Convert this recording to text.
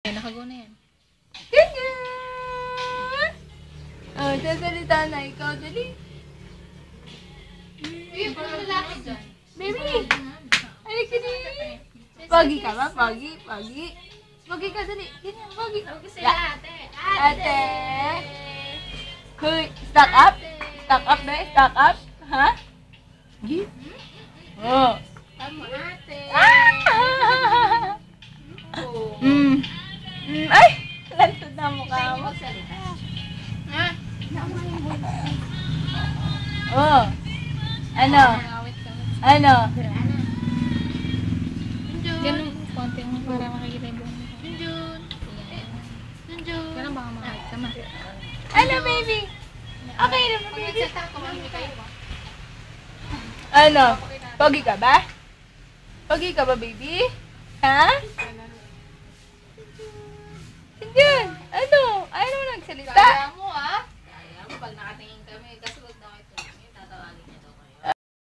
Nakago na yan. Ganyan! Oh, sasalita na ikaw. Dali. Baby! Ay, kini. Pogi ka ba? Pogi? Pogi? Pogi ka, dali. Ganyan, pogi. Sila ate. Ate! Hoy, stack up? Stack up ba? Stack up? Ha? Gi? Oh. Tama ate. Ah! Ay! Lantod na mukha mo. Ha? Oh. Ano? Ano? Ganun, konti mo para makikita yung buong mukha. Junjun. Ganun baka makakita ka ma. Ano, baby? Okay na ba, baby? Pag-set ako, mamili kayo ba? Ano? Pogi ka ba? Pogi ka ba, baby? Ha? Diyan. Ano? Ayaw mo nagsalita?